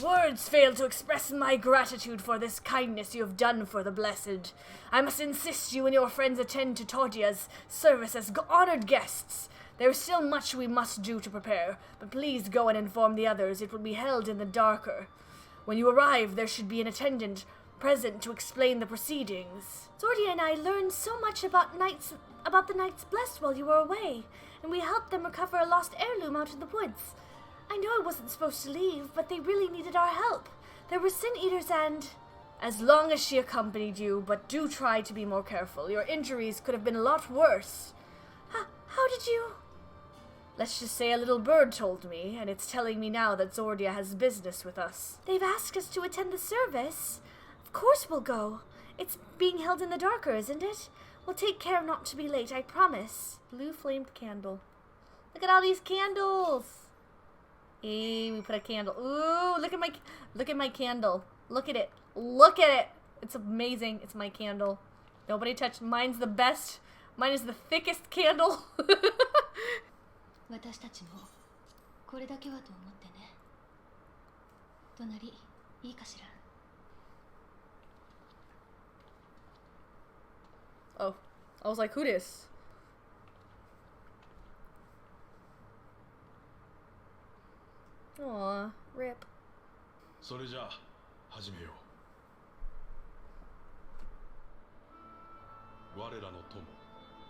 Words fail to express my gratitude for this kindness you have done for the blessed. I must insist you and your friends attend to Todia's service as honored guests. There is still much we must do to prepare, but please go and inform the others. It will be held in the darker. When you arrive, there should be an attendant present to explain the proceedings. Zordia and I learned so much about the Knights Blessed while you were away, and we helped them recover a lost heirloom out in the woods. I know I wasn't supposed to leave, but they really needed our help. There were sin eaters and... As long as she accompanied you, but do try to be more careful. Your injuries could have been a lot worse. How did you... Let's just say a little bird told me, and it's telling me now that Zordia has business with us. They've asked us to attend the service. Of course we'll go. It's being held in the darker, isn't it? We'll take care not to be late, I promise. Blue flamed candle. Look at all these candles. Hey, we put a candle. Ooh, look at my candle. Look at it. Look at it. It's amazing. It's my candle. Nobody touched. Mine's the best. Mine is the thickest candle. Oh, I was like, who this? Aw, rip. それじゃあ始めよう。我らの友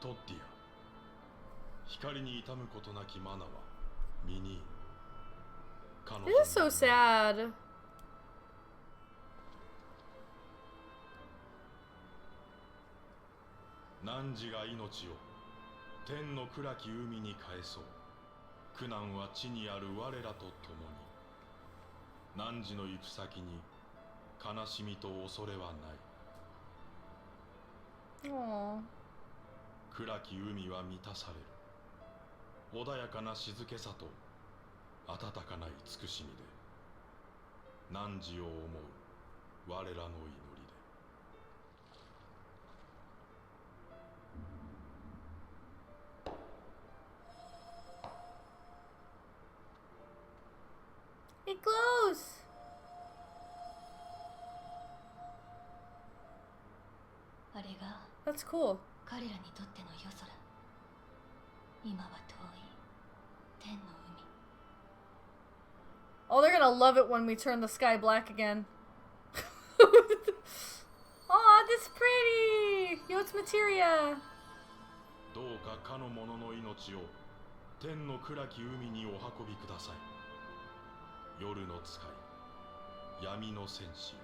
トッティア、光に痛むことなきマナは身に。It is so sad. 汝が命を天の暗き海に返そう。苦難は地にある我らと共に。汝の行く先に悲しみと恐れはない。暗き海は満たされる。穏やかな静けさと温かな慈しみで、汝を思う我らの祈りで。It glows. That's cool. Oh, they're gonna love it when we turn the sky black again. Oh, this is pretty. Yo, it's materia. どうかかの者の命を天の暗き海にお運びください。夜の使い、闇の戦士よ。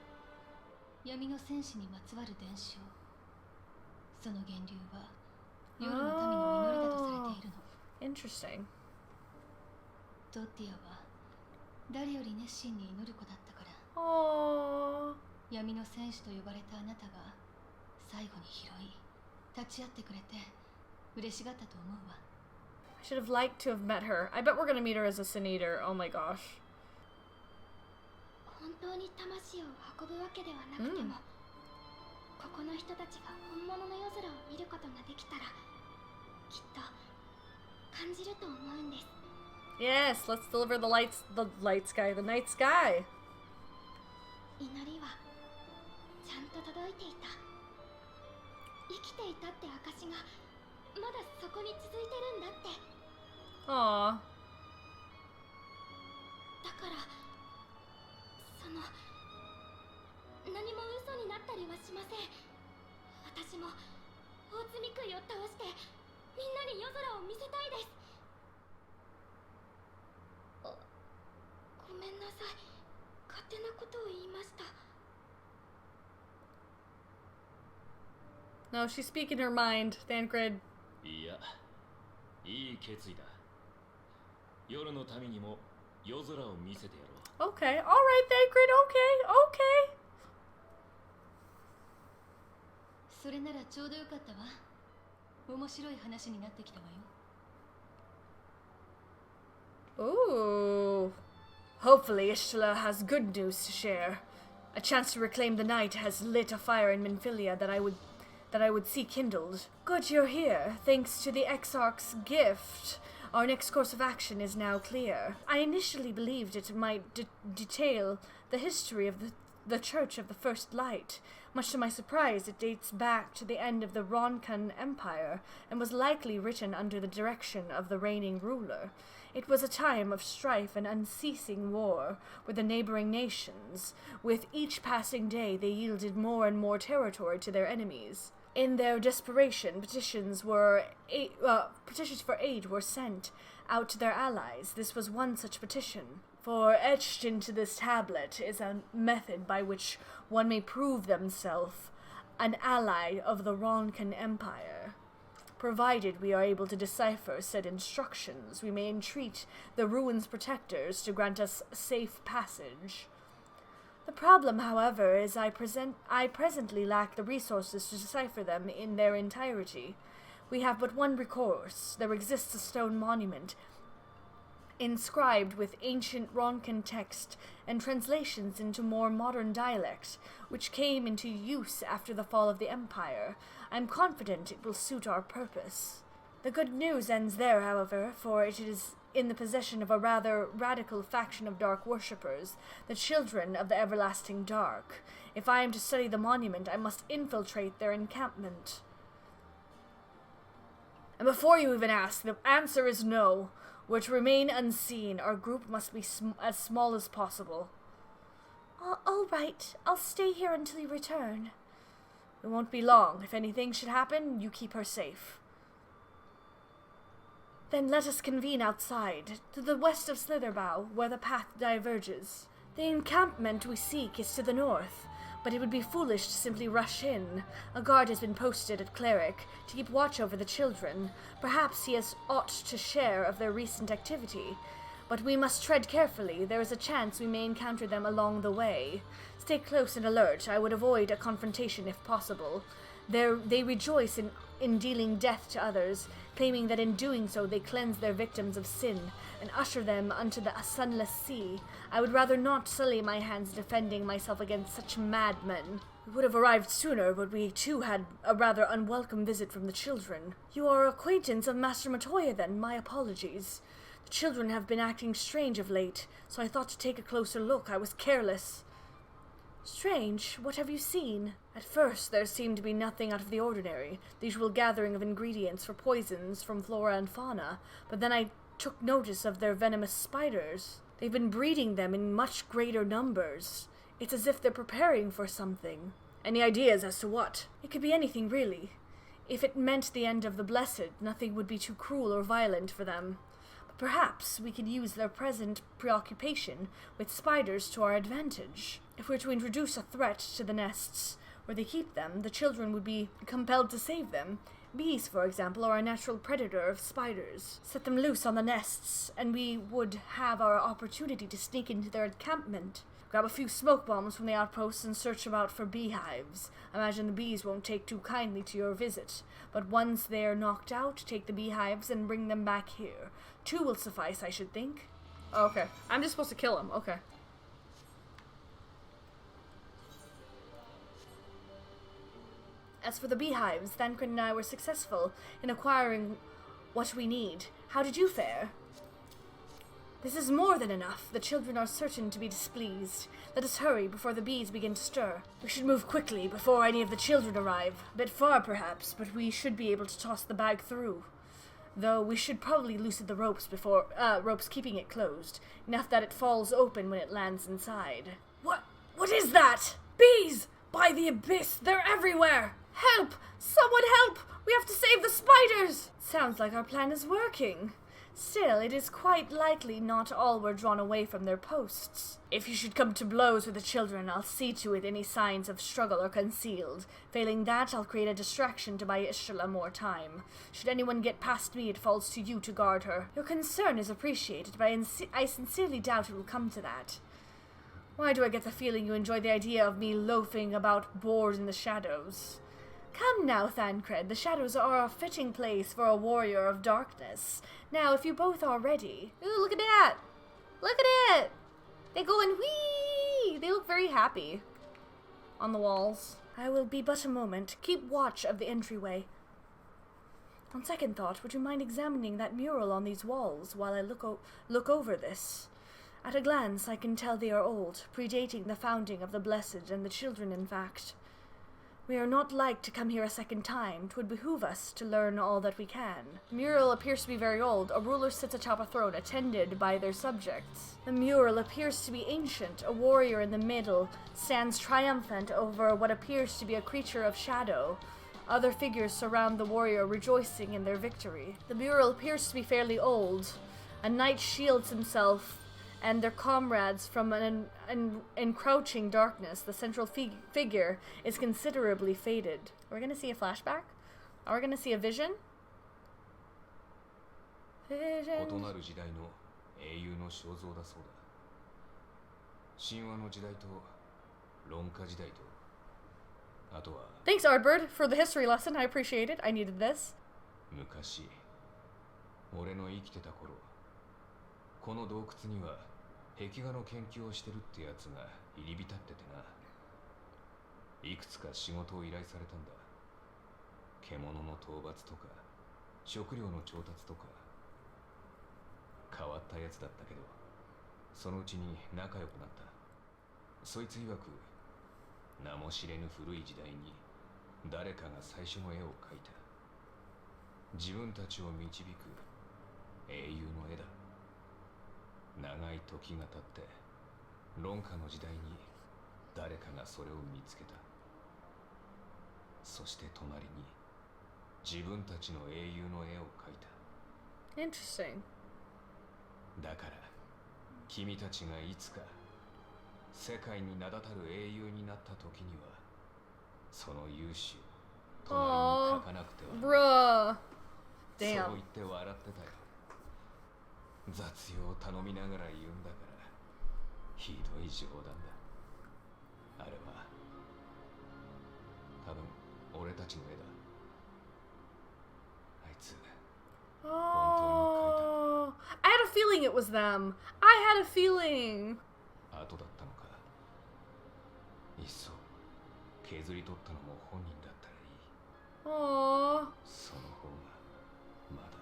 闇の戦士にまつわる伝承。その源流は夜の民の祈りだとされているの。Interesting. トッティアは誰より熱心に祈る子だったから。闇の戦士と呼ばれたあなたが最後に拾い、立ち会ってくれて嬉しがったと思うわ。I should have liked to have met her. I bet we're gonna meet her as a sin eater. Oh my gosh. 本当に魂を運ぶわけではなくても、ここの人たちが本物の夜空を見ることができたら、きっと感じると思うんです。Yes, let's deliver the light sky, the night sky. 祈りはちゃんと届いていた。生きていたって証がまだそこに続いてるんだって。Aww. だから何も嘘になったりはしません。私も大積み杭を倒してみんなに夜空を見せたいです。ごめんなさい。勝手なことを言いました。No, she's speaking her mind, Thancred. いや、いい決意だ。夜の民にも夜空を見せてやろう。Okay, alright, Thancred, okay. それならちょうどよかったわ。面白い話になってきたわよ。Ooh. Hopefully Ishtala has good news to share. A chance to reclaim the night has lit a fire in Minfilia that I would see kindled. Good you're here, thanks to the Exarch's gift. Our next course of action is now clear. I initially believed it might detail the history of the Church of the First Light. Much to my surprise, it dates back to the end of the Ronkan Empire and was likely written under the direction of the reigning ruler. It was a time of strife and unceasing war with the neighboring nations. With each passing day, they yielded more and more territory to their enemies. In their desperation, petitions for aid were sent out to their allies. This was one such petition. For etched into this tablet is a method by which one may prove themselves an ally of the Ronkan Empire. Provided we are able to decipher said instructions, we may entreat the ruins' protectors to grant us safe passage. The problem, however, is I presently lack the resources to decipher them in their entirety. We have but one recourse. There exists a stone monument inscribed with ancient Ronkan text and translations into more modern dialect, which came into use after the fall of the Empire. I'm confident it will suit our purpose. The good news ends there, however, for it is in the possession of a rather radical faction of dark worshippers, the Children of the Everlasting Dark. If I am to study the monument, I must infiltrate their encampment. And before you even ask, the answer is no. We're to remain unseen. Our group must be as small as possible. All right. I'll stay here until you return. It won't be long. If anything should happen, you keep her safe. Then let us convene outside, to the west of Slitherbough, where the path diverges. The encampment we seek is to the north, but it would be foolish to simply rush in. A guard has been posted at Cleric to keep watch over the children. Perhaps he has aught to share of their recent activity. But we must tread carefully. There is a chance we may encounter them along the way. Stay close and alert. I would avoid a confrontation if possible. They rejoice in dealing death to others, claiming that in doing so they cleanse their victims of sin and usher them unto the sunless sea. I would rather not sully my hands defending myself against such madmen. We would have arrived sooner, but we too had a rather unwelcome visit from the children. You are acquaintance of Master Matoya, then? My apologies. The children have been acting strange of late, so I thought to take a closer look. I was careless. Strange? What have you seen? At first, there seemed to be nothing out of the ordinary, the usual gathering of ingredients for poisons from flora and fauna, but then I took notice of their venomous spiders. They've been breeding them in much greater numbers. It's as if they're preparing for something. Any ideas as to what? It could be anything, really. If it meant the end of the Blessed, nothing would be too cruel or violent for them. But perhaps we could use their present preoccupation with spiders to our advantage. If we're to introduce a threat to the nests where they keep them, the children would be compelled to save them. Bees, for example, are a natural predator of spiders. Set them loose on the nests, and we would have our opportunity to sneak into their encampment. Grab a few smoke bombs from the outposts and search about for beehives. Imagine the bees won't take too kindly to your visit, but once they are knocked out, take the beehives and bring them back here. 2 will suffice, I should think. Oh, okay. I'm just supposed to kill them. Okay. As for the beehives, Thancred and I were successful in acquiring what we need. How did you fare? This is more than enough. The children are certain to be displeased. Let us hurry before the bees begin to stir. We should move quickly before any of the children arrive. A bit far, perhaps, but we should be able to toss the bag through. Though we should probably loosen the ropes before, keeping it closed, enough that it falls open when it lands inside. What is that? Bees! By the abyss, they're everywhere! Help! Someone help! We have to save the spiders! Sounds like our plan is working. Still, it is quite likely not all were drawn away from their posts. If you should come to blows with the children, I'll see to it any signs of struggle are concealed. Failing that, I'll create a distraction to buy Ishtala more time. Should anyone get past me, it falls to you to guard her. Your concern is appreciated, but I sincerely doubt it will come to that. Why do I get the feeling you enjoy the idea of me loafing about bored in the shadows? Come now, Thancred, the shadows are a fitting place for a warrior of darkness. Now, if you both are ready... Ooh, look at that! Look at it! They go and whee! They look very happy on the walls. I will be but a moment. Keep watch of the entryway. On second thought, would you mind examining that mural on these walls while I look over this? At a glance, I can tell they are old, predating the founding of the Blessed and the Children, in fact. We are not like to come here a second time. 'Twould behoove us to learn all that we can. The mural appears to be very old. A ruler sits atop a throne, attended by their subjects. The mural appears to be ancient. A warrior in the middle stands triumphant over what appears to be a creature of shadow. Other figures surround the warrior, rejoicing in their victory. The mural appears to be fairly old. A knight shields himself and their comrades from an encroaching darkness. The central figure is considerably faded. We're going to see a flashback? Are we going to see a vision? Vision. Thanks, Ardbird, for the history lesson. I appreciate it. I needed this. この洞窟には壁画の研究をしてるってやつが入り浸っててな。いくつか仕事を依頼されたんだ。獣の討伐とか食料の調達とか。変わったやつだったけど、そのうちに仲良くなった。そいつ曰く、名も知れぬ古い時代に誰かが最初の絵を描いた。自分たちを導く英雄の絵だ。長い時が経って論下の時代に誰かがそれを見つけた。そして隣に自分たちの英雄の絵を描いた。 Interesting. だから君たちがいつか世界に名だたる英雄になった時にはその勇姿を隣に描かなくては。Bruh. Damn. そう言って笑ってたよ。雑用を頼みながら言うんだからひどい冗談だ。あれは多分俺たちの絵だ。あいつ本当に描いた。 I had a feeling it was them. I had a feeling. 後だったのか。いっそ削り取ったのも本人だったらいい。Aww. その方がまだ。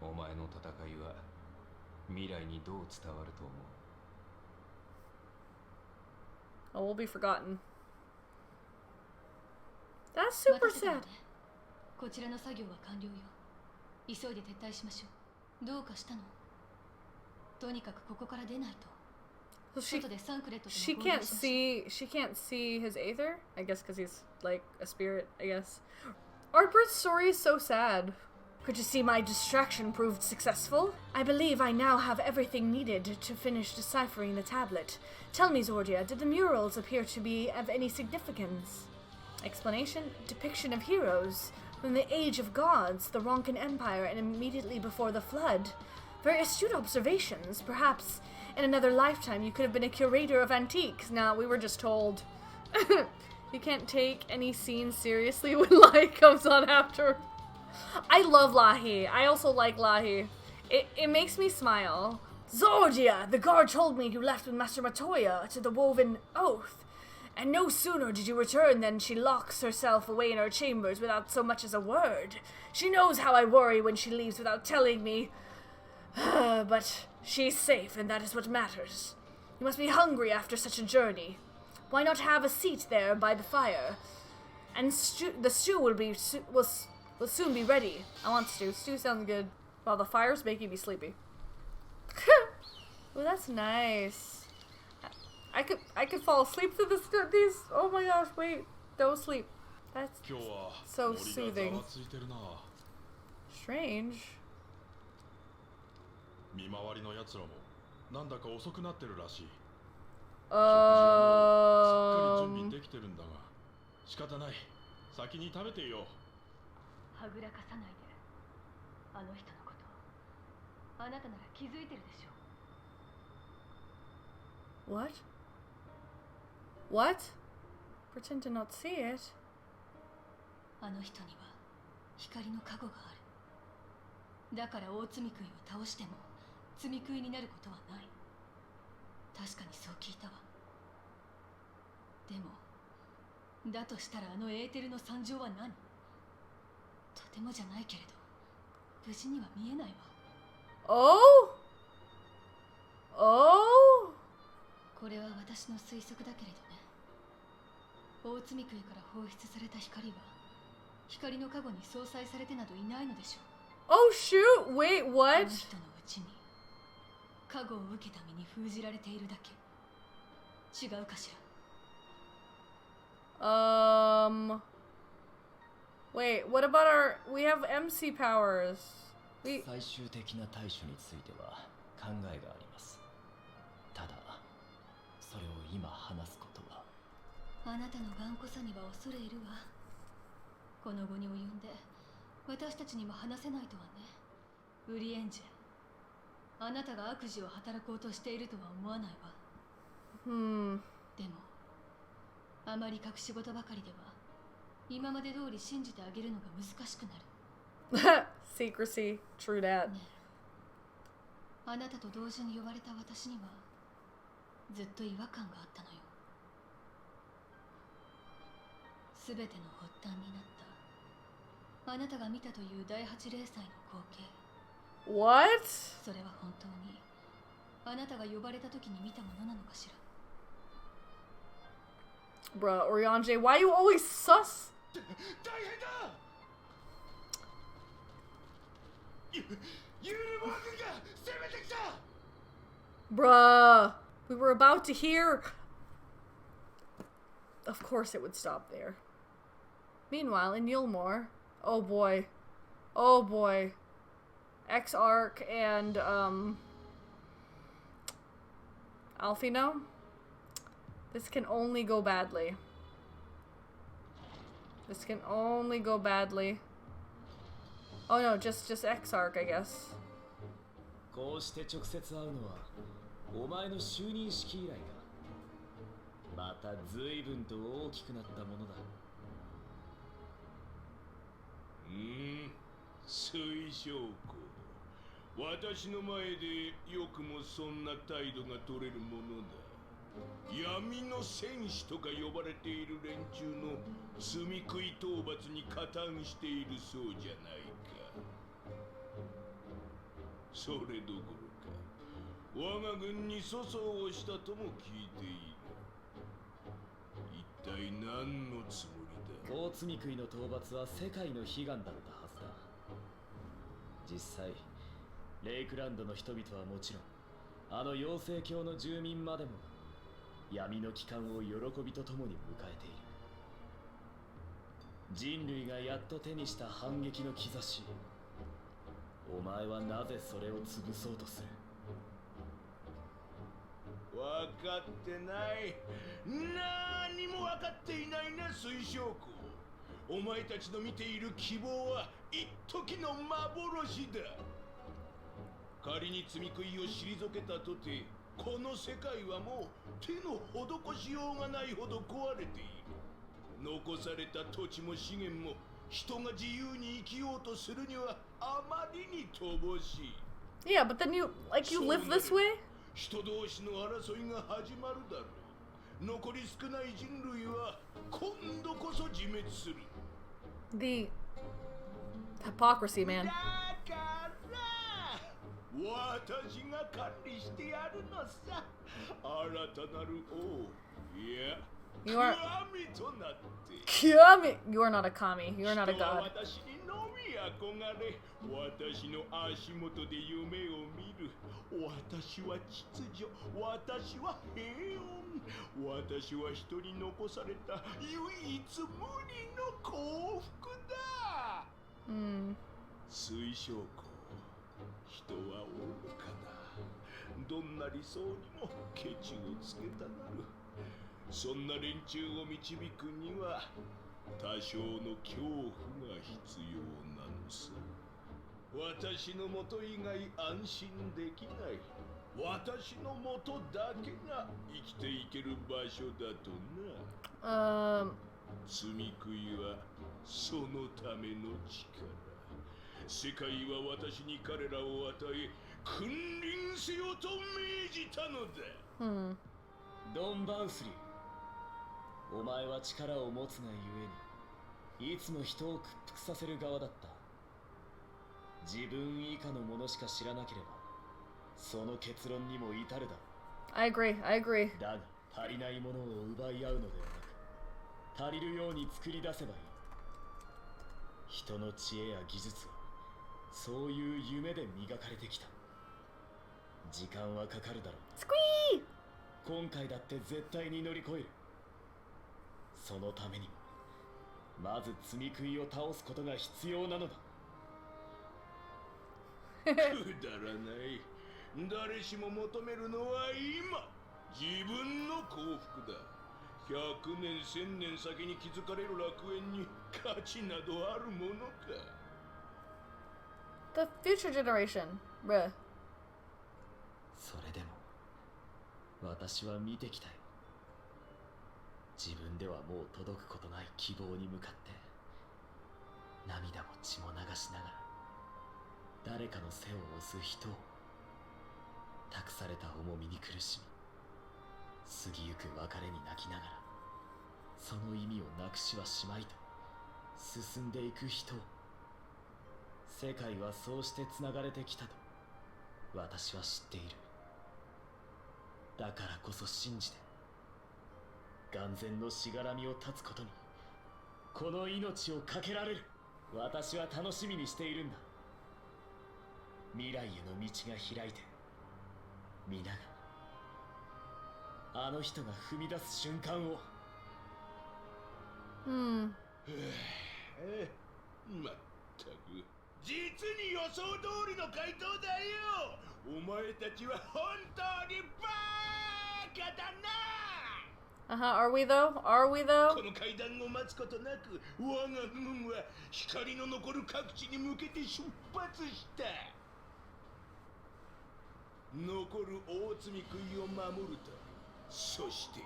お前の戦いは未来にどう伝わると思う？ Oh, we'll be forgotten. That's super sad. こちらの作業は完了よ。急いで撤退しましょう。どうかしたの？とにかくここから出ないと。 So 外でサンクレットと she can't see his Aether? I guess because he's like a spirit, I guess. Ardbird's story is so sad. Could you see my distraction proved successful? I believe I now have everything needed to finish deciphering the tablet. Tell me, Zordia, did the murals appear to be of any significance? Explanation: depiction of heroes from the Age of Gods, the Ronkan Empire, and immediately before the Flood. Very astute observations. Perhaps in another lifetime you could have been a curator of antiques. Now, we were just told. You can't take any scene seriously when light comes on after. I love Lahi. I also like Lahi. It makes me smile. Zordia! The guard told me you left with Master Matoya to the Woven Oath. And no sooner did you return than she locks herself away in her chambers without so much as a word. She knows how I worry when she leaves without telling me. But she's safe, and that is what matters. You must be hungry after such a journey. Why not have a seat there by the fire? And the stew will soon be ready. I want stew. Stew sounds good. Wow, the fire's making me sleepy. Oh, that's nice. I could fall asleep through these. Oh my gosh, wait. Don't sleep. That's so soothing. Strange. 見回りのやつらもなんだか遅くなってるらしい。食事はもうすっかり準備できてるんだが、仕方ない。先に食べてよ。はぐらかさないで。あの人のこと、あなたなら気づいてるでしょ。 What? What? Pretend to not see it. あの人には光の加護がある。だから大罪食いを倒しても罪食いになることはない。確かにそう聞いたわ。でもだとしたらあのエーテルの惨状は何？とてもじゃないけれど無事には見えないわ。Oh? Oh? これは私の推測だけれどね。大積杭から放出された光は光の加護に相殺されてなどいないのでしょう。Oh shoot! Wait, こ what? の人のうちに加護を受けた身に封じられているだけ。違うかしら。Wait, what about our... We have MC powers. 最終的な対処については考えがあります。ただ、それを今話すことは。あなたの頑固さには恐れ入るわ。この後に及んで私たちにも話せないとはね。ウリエンジェ、あなたが悪事を働こうとしているとは思わないわ。でもあまり隠し事ばかりでは今まで通り信じてあげるのが難しくなる。Secrecy, true that. ねえ、あなたと同時に呼ばれた私にはずっと違和感があったのよ。すべての発端になったあなたが見たという第8零祭の光景。 What? それは本当にあなたが呼ばれた時に見たものなのかしら。 Bruh, Oriange, why you always sus? 大変だ。ユルモー君が攻めてきた。 Bruh, we were about to hear. Of course it would stop there. Meanwhile, in Yulmore, oh boy, X-Arc and Alfino. This can only go badly. This can only go badly. Oh no, just X-Arc, I guess. こうして直接会うのはお前の就任式以来か。また随分と大きくなったものだ。水晶湖、私の前でよくもそんな態度が取れるものだ。闇の戦士とか呼ばれている連中の住み食い討伐に加担しているそうじゃないか。それどころか我が軍に粗相をしたとも聞いている。一体何のつもりだ。大積杭の討伐は世界の悲願だったはずだ。実際レイクランドの人々はもちろんあの妖精教の住民までも闇の帰還を喜びとともに迎えている。人類がやっと手にした反撃の兆し。お前はなぜそれを潰そうとする。分かってない。何も分かっていないね、水晶湖。お前たちの見ている希望は一時の幻だ。仮に積み食いを退けたとて、この世界はもう手の施しようがないほど壊れている。残された土地も資源も人が自由に生きようとするにはあまりに乏しい。Yeah, but then you live this way? 人同士の争いが始まるだろう。残り少ない人類は今度こそ自滅する。The hypocrisy, man. だから私が管理してやるのさ。新たなる王、いや、You are 神となって。Kami. You are not a kami. You are not a 人は god. 私にのみ憧れ、私の足元で夢を見る。私は秩序、私は平穏、私は人に残された唯一無二の幸福だ。水晶湖、人は愚かだ。どんな理想にもケチをつけたなる。そんな連中を導くには多少の恐怖が必要なのさ。私のもと以外安心できない。私のもとだけが生きていける場所だとな。積み食いはそのための力。世界は私に彼らを与え君臨せよと命じたのだ。ドン・バウスリー、お前は力を持つがゆえにいつも人を屈服させる側だった。自分以下のものしか知らなければその結論にも至るだろう。 I agree. だが足りないものを奪い合うのではなく、足りるように作り出せばいい。人の知恵や技術はそういう夢で磨かれてきた。時間はかかるだろう。スクイー。今回だって絶対に乗り越える。そのためにもまず積み食いを倒すことが必要なのだ。くだらない。誰しも求めるのは今、自分の幸福だ。100年1000年先に築かれる楽園に価値などあるものか。 The future generation, bruh. それでも私は見てきたよ。自分ではもう届くことない希望に向かって涙も血も流しながら誰かの背を押す人を、託された重みに苦しみ過ぎゆく別れに泣きながらその意味をなくしはしまいと進んでいく人を。世界はそうしてつながれてきたと私は知っている。だからこそ信じて眼前のしがらみを断つことにこの命を懸けられる。私は楽しみにしているんだ。未来への道が開いて皆があの人が踏み出す瞬間を。まったく実に予想通りの回答だよ。お前たちは本当にバカだな。Are we though? この階段を待つことなく我が軍は光の残る各地に向けて出発した。残る大積み食いを守ると、そして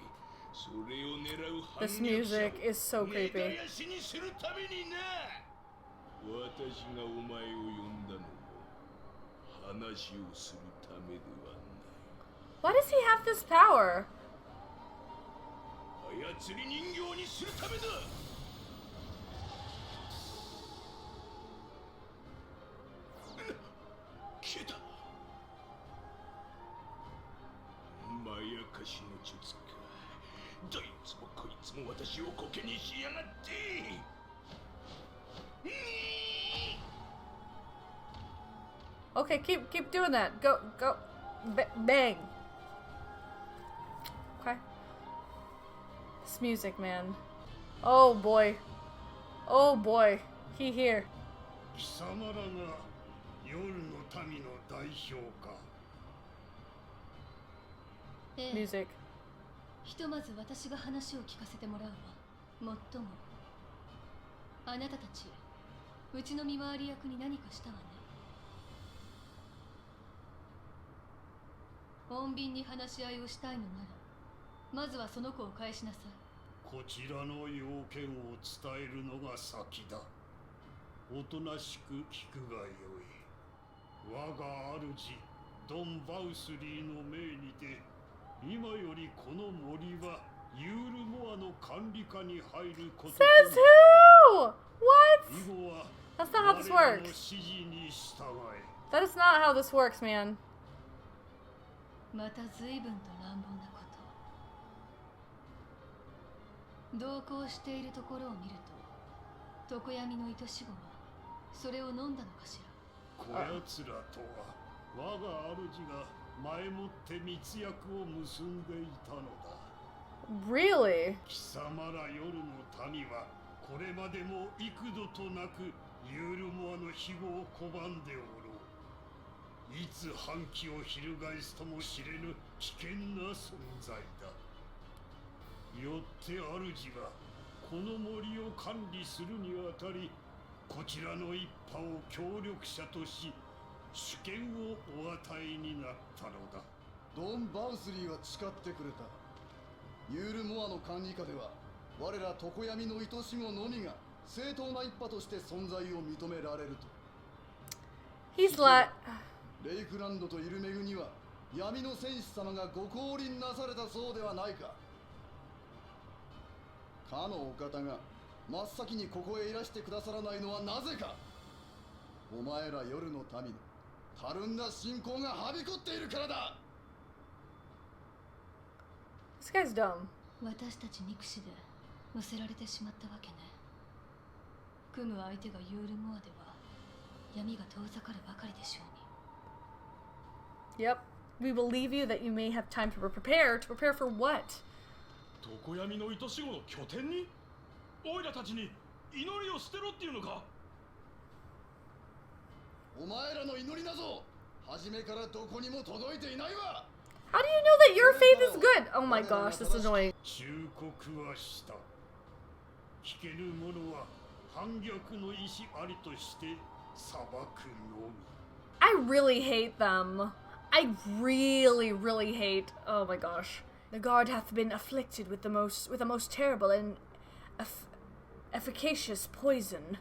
それを狙う反 This 逆者 music is so を根 creepy. 絶やしにするためにな。私がお前を呼んだのも話をするためではない。 Why does he have this power? 操り人形にするためだ。消えた。まやかしの術か。どいつもこいつも私をコケにしやがって。Okay, keep doing that. Go. Bang. Okay. This music, man. Oh boy. He here. 貴様らが夜の民の代表か。ええ、 Music. ひとまず私が話を聞かせてもらうわ。もっともあなたたちうちの見回り役に何かしたわね。穏便に話し合いをしたいのならまずはその子を返しなさい。こちらの要件を伝えるのが先だ。おとなしく聞くがよい。我が主ドン・バウスリーの命にて今よりこの森はユールモアの管理下に入ることと Says who? What? 以後は That's not how this 我らの works. 指示に従え。 That is not how this works, man. また随分と乱暴なこと。同行しているところを見ると常闇の愛し子はそれを飲んだのかしら。こやつらとは我が主が前もって密約を結んでいたのだ。 Really? 貴様ら夜の民はこれまでも幾度となくユールモアの庇護を拒んでおろう。いつ反旗を翻すとも知れぬ危険な存在だ。よって主はこの森を管理するにあたりこちらの一派を協力者とし主権をお与えになったのだ。ドン・バウスリーは誓ってくれた。ユールモアの管理下では我ら常闇の愛し子のみが正当な一派として存在を認められると。 He's like. レイクランドとイルメグには闇の戦士様がご降臨なされたそうではないか。かのお方が真っ先にここへいらしてくださらないのはなぜか。お前ら夜の民のたるんだ信仰がはびこっているからだ。 This guy's dumb. 私たち憎しで乗せられてしまったわけね。組む相手がユールモアでは闇が遠ざかるばかりでしょうに。 Yep. We will leave you that you may have time to prepare. To prepare for what? 常闇の糸死後の拠点にオイラたちに祈りを捨てろっていうのか。お前らの祈りなぞ初めからどこにも届いていないわ。 How do you know that your faith is good? Oh my gosh, this is annoying. 忠告はした。聞けぬ者は反逆の意志ありとして裁くのみ。 I really hate them. I really, really hate. Oh my gosh. The guard hath been afflicted with a most terrible and efficacious poison.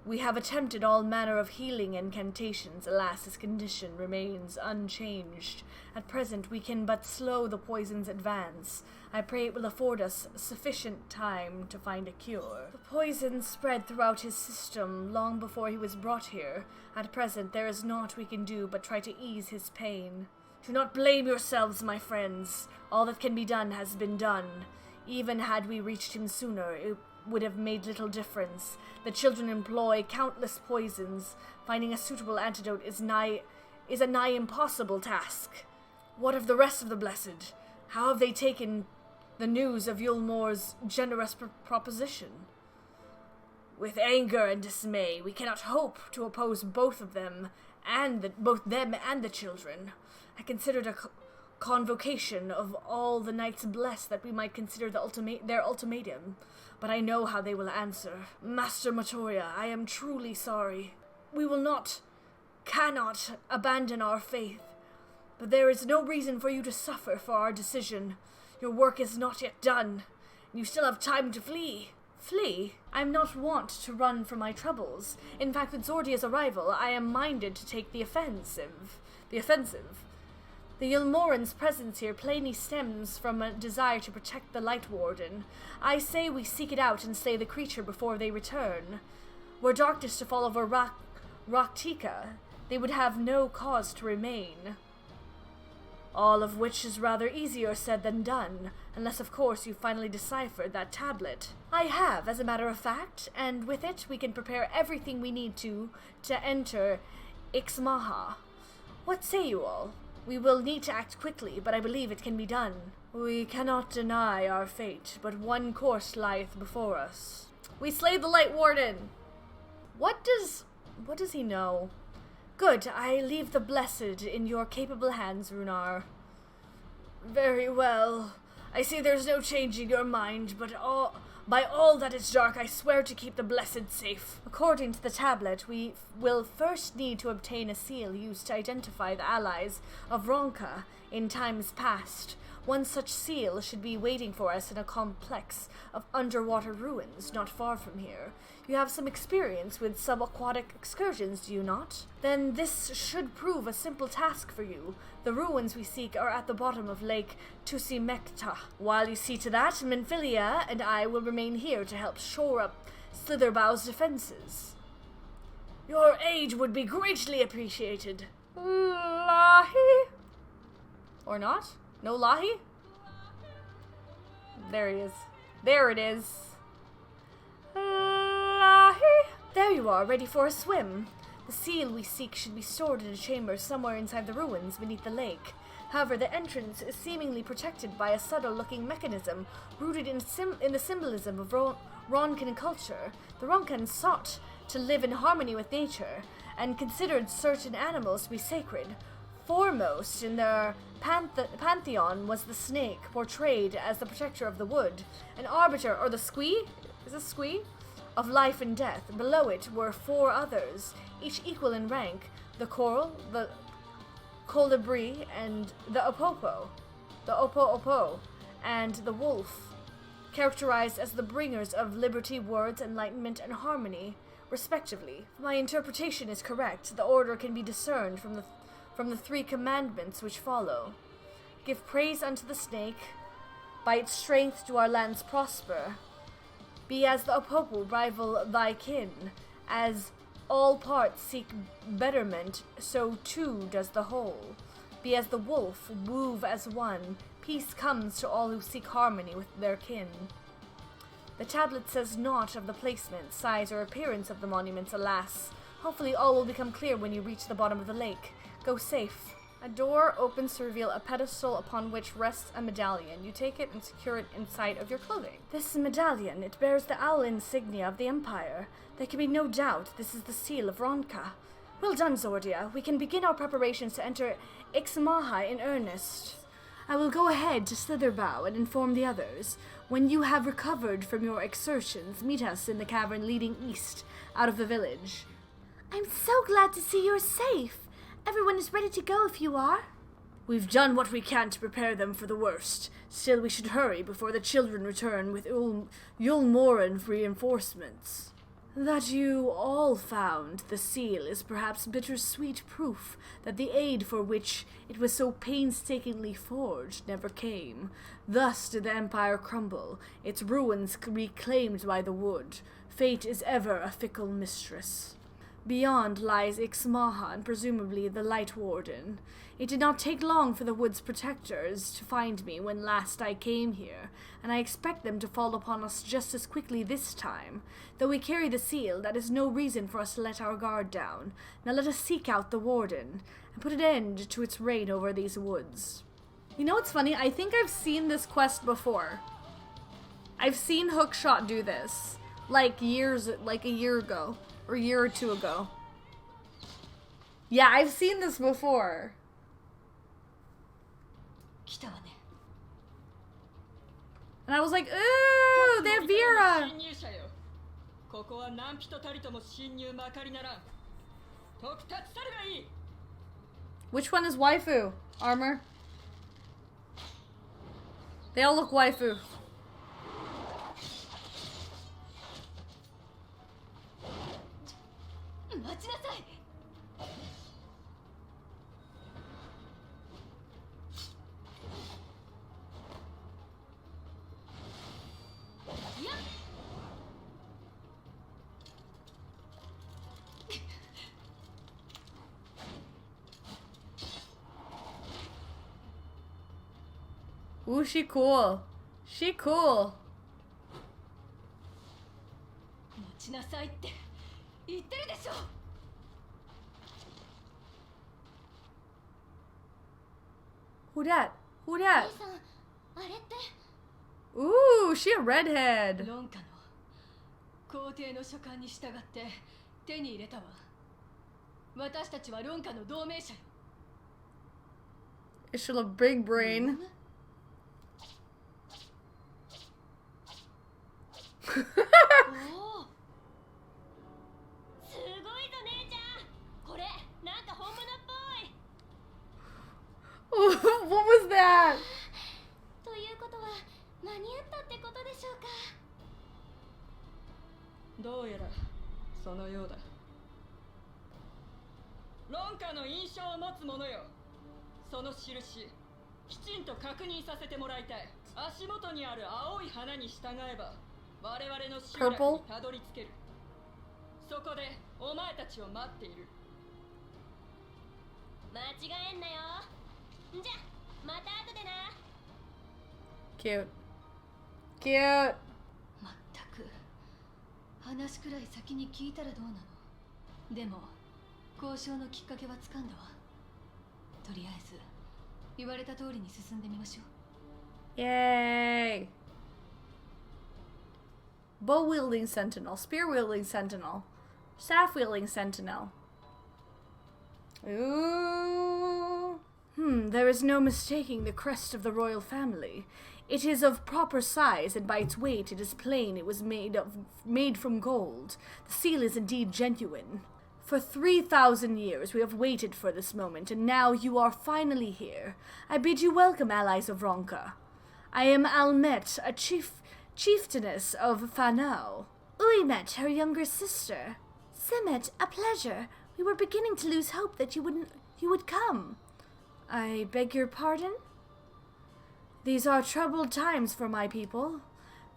We have attempted all manner of healing incantations. Alas, his condition remains unchanged. At present, we can but slow the poison's advance. I pray it will afford us sufficient time to find a cure. The poison spread throughout his system long before he was brought here. At present, there is naught we can do but try to ease his pain. Do not blame yourselves, my friends. All that can be done has been done. Even had we reached him sooner, it would have made little difference. The children employ countless poisons. Finding a suitable antidote is a nigh impossible task. What of the rest of the blessed? How have they taken the news of Yulmore's generous proposition? With anger and dismay, we cannot hope to oppose both them and the children. I considered a convocation of all the knights blessed that we might consider their ultimatum, but I know how they will answer. Master Matoria, I am truly sorry. We cannot abandon our faith, but there is no reason for you to suffer for our decision. Your work is not yet done, and you still have time to flee. Flee? I am not wont to run from my troubles. In fact, with Zordia's arrival, I am minded to take the offensive. The Yulmoran's presence here plainly stems from a desire to protect the Light Warden. I say we seek it out and slay the creature before they return. Were darkness to fall over Rak'tika, they would have no cause to remain. All of which is rather easier said than done, unless of course you finally deciphered that tablet. I have, as a matter of fact, and with it we can prepare everything we need to enter XIV. What say you all? We will need to act quickly, but I believe it can be done. We cannot deny our fate, but one course lieth before us. We slay the Light Warden! What does he know? Good, I leave the blessed in your capable hands, Runar. Very well. I see there's no changing your mind, but by all that is dark, I swear to keep the blessed safe. According to the tablet, we will first need to obtain a seal used to identify the allies of Rak'tika in times past. One such seal should be waiting for us in a complex of underwater ruins not far from here. You have some experience with subaquatic excursions, do you not? Then this should prove a simple task for you. The ruins we seek are at the bottom of Lake Tusimekta. While you see to that, Menphilia and I will remain here to help shore up Slitherbow's defenses. Your aid would be greatly appreciated. Lahi? Or not? No Lahi? There he is. There it is. Lahi? There you are, ready for a swim. The seal we seek should be stored in a chamber somewhere inside the ruins beneath the lake. However, the entrance is seemingly protected by a subtle-looking mechanism rooted in the symbolism of Ronkan culture. The Ronkan sought to live in harmony with nature and considered certain animals to be sacred. Foremost in their pantheon was the snake, portrayed as the protector of the wood, an arbiter, or the squee? Is this squee? Of life and death. Below it were 4 others, each equal in rank: the coral, the colibri, and the opo-opo, and the wolf, characterized as the bringers of liberty, words, enlightenment, and harmony, respectively. If my interpretation is correct, the order can be discerned from the 3 commandments which follow. Give praise unto the snake. By its strength do our lands prosper. Be as the opopo rival thy kin. As all parts seek betterment, so too does the whole. Be as the wolf, move as one. Peace comes to all who seek harmony with their kin. The tablet says naught of the placement, size, or appearance of the monuments, alas. Hopefully all will become clear when you reach the bottom of the lake. Go safe. A door opens to reveal a pedestal upon which rests a medallion. You take it and secure it inside of your clothing. This medallion, it bears the owl insignia of the Empire. There can be no doubt this is the seal of Rak'tika. Well done, Zordia. We can begin our preparations to enter XIV in earnest. I will go ahead to Slitherbow and inform the others. When you have recovered from your exertions, meet us in the cavern leading east, out of the village. I'm so glad to see you're safe. Everyone is ready to go if you are. We've done what we can to prepare them for the worst. Still, we should hurry before the children return with Yulmoran reinforcements. That you all found the seal is perhaps bittersweet proof that the aid for which it was so painstakingly forged never came. Thus did the Empire crumble, its ruins reclaimed by the wood. Fate is ever a fickle mistress. Beyond lies Ixmaha and presumably the Light Warden. It did not take long for the wood's protectors to find me when last I came here, and I expect them to fall upon us just as quickly this time. Though we carry the seal, that is no reason for us to let our guard down. Now let us seek out the Warden, and put an end to its reign over these woods. You know what's funny? I think I've seen this quest before. I've seen Hookshot do this. Like a year ago. Or a year or two ago. Yeah, I've seen this before. And I was like, ooh, they're Vera! Which one is waifu? Armor? They all look waifu. Ooh, she cool. She cool. Who that? Who that? Ooh, she a redhead. It should look big brain. What was that? ということは間に合ったってことでしょうか。どうやらそのようだ。論下の印象を持つ者よ。その印、きちんと確認させてもらいたい。足元にある青い花に従えば我々の集落にたどり着ける。そこでお前たちを待っている。間違えんなよ。じゃ、また後でな。Cute. Cute. まったく話くらい先に聞いたらどうなの。でも交渉のきっかけはつかんだわ。とりあえず言われた通りに進んでみましょう。Yay! Bow wielding sentinel, spear wielding sentinel, staff wielding sentinel. Ooh. There is no mistaking the crest of the royal family. It is of proper size, and by its weight it is plain it was made from gold. The seal is indeed genuine. For 3,000 years we have waited for this moment, and now you are finally here. I bid you welcome, allies of Rak'tika. I am Almet, a chieftainess of Fanau. Uimet, her younger sister. Semet, a pleasure. We were beginning to lose hope that you would come. I beg your pardon? These are troubled times for my people.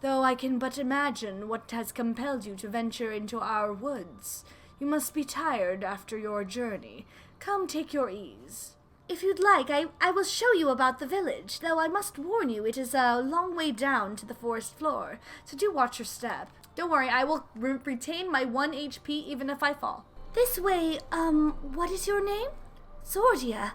though I can but imagine what has compelled you to venture into our woods. You must be tired after your journey. Come, take your ease. If you'd like, I will show you about the village, though I must warn you it is a long way down to the forest floor, so do watch your step. Don't worry, I will retain my 1 HP even if I fall. This way, what is your name? Zordia.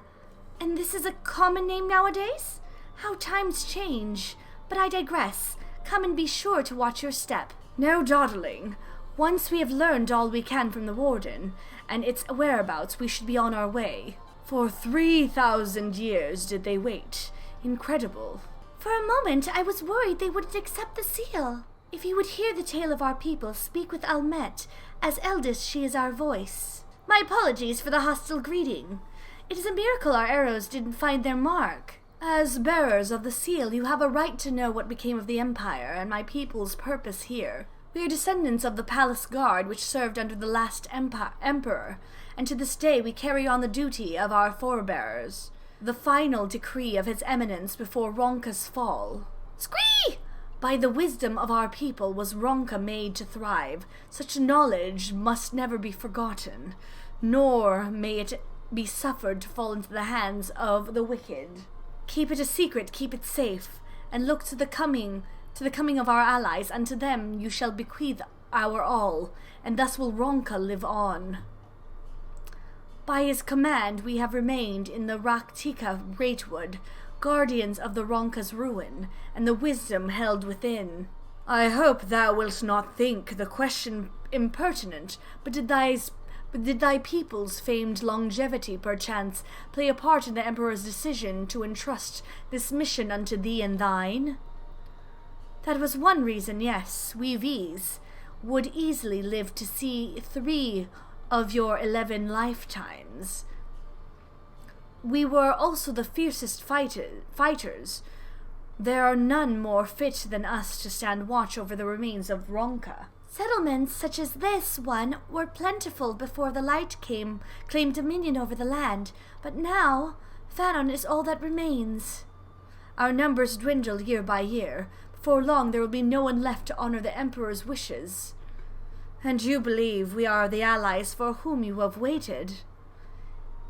And this is a common name nowadays? How times change. But I digress. Come and be sure to watch your step. No dawdling. Once we have learned all we can from the warden and its whereabouts, we should be on our way. For 3,000 years did they wait. Incredible. For a moment, I was worried they wouldn't accept the seal. If you would hear the tale of our people, speak with Almet. As eldest, she is our voice. My apologies for the hostile greeting. It is a miracle our arrows didn't find their mark. As bearers of the seal, you have a right to know what became of the Empire and my people's purpose here. We are descendants of the palace guard which served under the last emperor, and to this day we carry on the duty of our forebears. The final decree of His Eminence before Ronka's fall. Scree! By the wisdom of our people was Ronka made to thrive. Such knowledge must never be forgotten, nor may it be suffered to fall into the hands of the wicked. Keep it a secret, keep it safe, and look to the coming of our allies. Unto them you shall bequeath our all, and thus will Ronka live on. By his command we have remained in the Rak'tika Greatwood, guardians of the Ronka's ruin, and the wisdom held within. I hope thou wilt not think the question impertinent, but did thy people's famed longevity perchance play a part in the Emperor's decision to entrust this mission unto thee and thine? That was one reason, yes, we V's would easily live to see 3 of your 11 lifetimes. We were also the fiercest fighters. There are none more fit than us to stand watch over the remains of Ronka. Settlements such as this one were plentiful before the light claimed dominion over the land, but now Fanon is all that remains. Our numbers dwindle year by year. Before long there will be no one left to honor the Emperor's wishes. And you believe we are the allies for whom you have waited?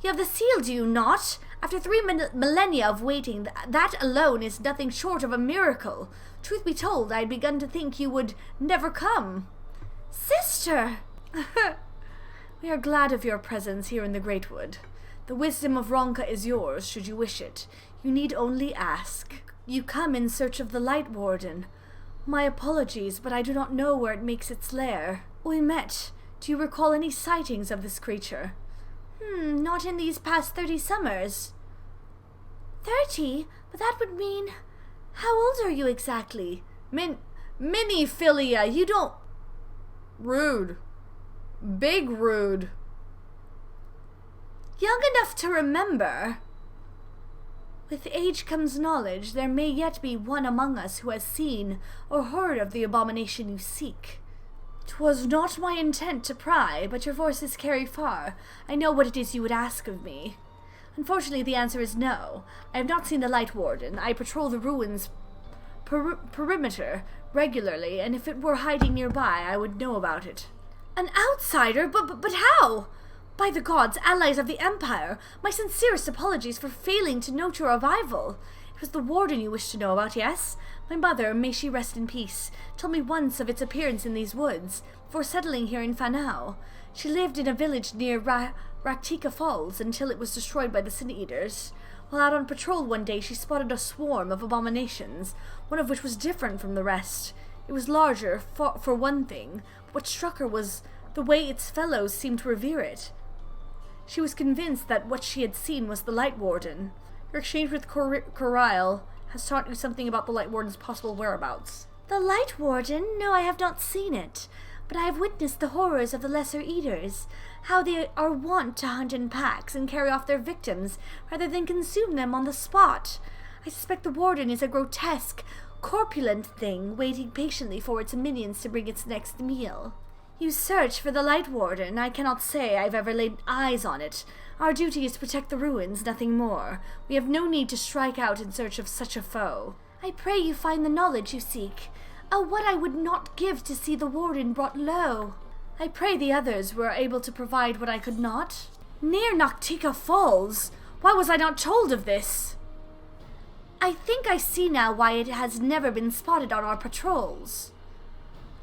You have the seal, do you not? After 3 millennia of waiting, that alone is nothing short of a miracle. Truth be told, I had begun to think you would never come. Sister! We are glad of your presence here in the Greatwood. The wisdom of Ronka is yours, should you wish it. You need only ask. You come in search of the Light Warden. My apologies, but I do not know where it makes its lair. We met. Do you recall any sightings of this creature? Not in these past 30 summers. 30? But that would mean... How old are you exactly? Miniphilia, you don't... Rude. Big rude. Young enough to remember. With age comes knowledge. There may yet be one among us who has seen or heard of the abomination you seek. 'Twas not my intent to pry, but your voices carry far. I know what it is you would ask of me. Unfortunately, the answer is no. I have not seen the Light Warden. I patrol the ruins perimeter regularly, and if it were hiding nearby, I would know about it. An outsider? But how? By the gods, allies of the Empire, my sincerest apologies for failing to note your arrival. It was the Warden you wished to know about, yes? My mother, may she rest in peace, told me once of its appearance in these woods, before settling here in Fanao. She lived in a village near Rak'tika Falls until it was destroyed by the Sin Eaters. While out on patrol one day, she spotted a swarm of abominations, one of which was different from the rest. It was larger, for one thing, but what struck her was the way its fellows seemed to revere it. She was convinced that what she had seen was the Light Warden. Your exchange with Corail has taught you something about the Light Warden's possible whereabouts. The Light Warden? No, I have not seen it. But I have witnessed the horrors of the Lesser Eaters, how they are wont to hunt in packs and carry off their victims rather than consume them on the spot. I suspect the Warden is a grotesque, corpulent thing waiting patiently for its minions to bring its next meal. You search for the Light Warden. I cannot say I've ever laid eyes on it. Our duty is to protect the ruins, nothing more. We have no need to strike out in search of such a foe. I pray you find the knowledge you seek. Oh, what I would not give to see the warden brought low. I pray the others were able to provide what I could not. Near Rak'tika Falls? Why was I not told of this? I think I see now why it has never been spotted on our patrols.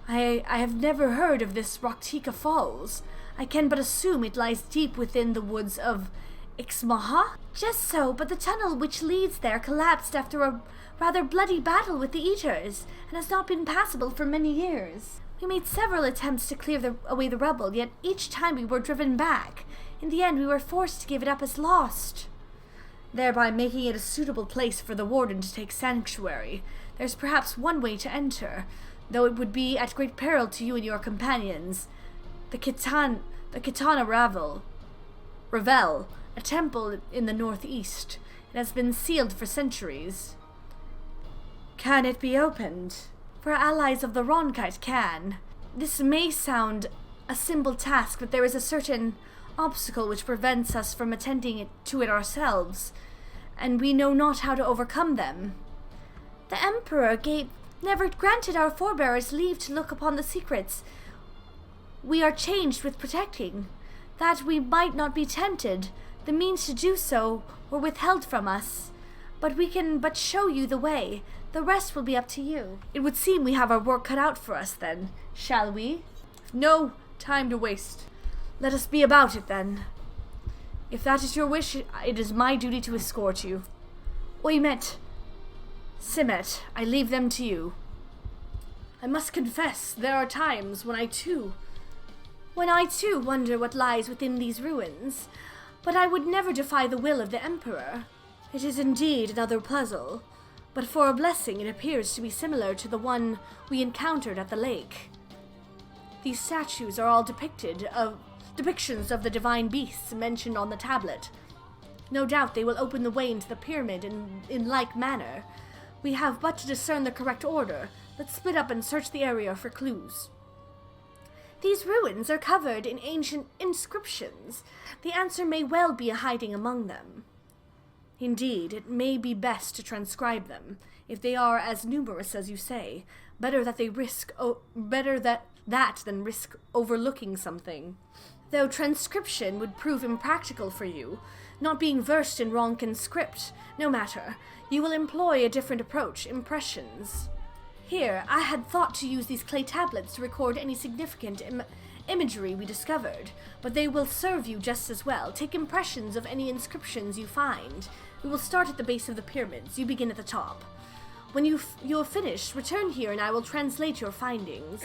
I have never heard of this Rak'tika Falls. I can but assume it lies deep within the woods of XIV? Just so, but the tunnel which leads there collapsed after a rather bloody battle with the Eaters, and has not been passable for many years. We made several attempts to clear away the rubble, yet each time we were driven back. In the end, we were forced to give it up as lost, thereby making it a suitable place for the warden to take sanctuary. There's perhaps one way to enter, though it would be at great peril to you and your companions. The Kitana Ravel, a temple in the northeast. It has been sealed for centuries. Can it be opened? For allies of the Ronkite can. This may sound a simple task, but there is a certain obstacle which prevents us from attending to it ourselves, and we know not how to overcome them. The Emperor never granted our forebears leave to look upon the secrets we are charged with protecting. That we might not be tempted, the means to do so were withheld from us. But we can but show you the way. The rest will be up to you. It would seem we have our work cut out for us then, shall we? No time to waste. Let us be about it then. If that is your wish, it is my duty to escort you. Oymet, Simet, I leave them to you. I must confess, there are times when I too wonder what lies within these ruins, but I would never defy the will of the Emperor. It is indeed another puzzle, but for a blessing it appears to be similar to the one we encountered at the lake. These statues are all depictions of the divine beasts mentioned on the tablet. No doubt they will open the way into the pyramid in like manner. We have but to discern the correct order. Let's split up and search the area for clues. These ruins are covered in ancient inscriptions. The answer may well be hiding among them. Indeed, it may be best to transcribe them. If they are as numerous as you say, better that than risk overlooking something. Though transcription would prove impractical for you, not being versed in Ronkan script, no matter. You will employ a different approach, impressions. Here, I had thought to use these clay tablets to record any significant imagery we discovered, but they will serve you just as well. Take impressions of any inscriptions you find. We will start at the base of the pyramids. You begin at the top. When you have finished, return here and I will translate your findings.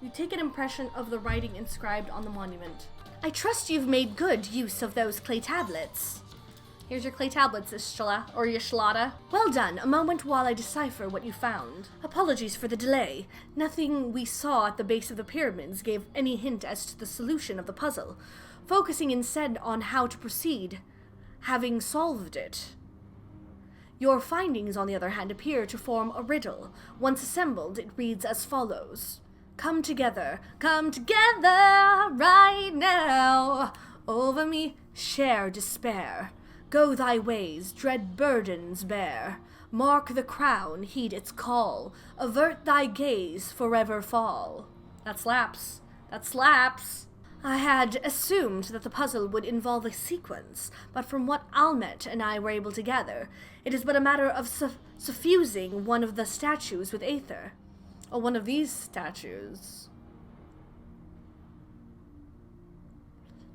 You take an impression of the writing inscribed on the monument. I trust you've made good use of those clay tablets. Here's your clay tablets, Yashlada. Well done. A moment while I decipher what you found. Apologies for the delay. Nothing we saw at the base of the pyramids gave any hint as to the solution of the puzzle, focusing instead on how to proceed, having solved it. Your findings, on the other hand, appear to form a riddle. Once assembled, it reads as follows. Come together right now. Over me, share despair. Go thy ways, dread burdens bear. Mark the crown, heed its call. Avert thy gaze, forever fall. That slaps. I had assumed that the puzzle would involve a sequence, but from what Almet and I were able to gather, it is but a matter of suffusing one of the statues with aether. Oh, one of these statues.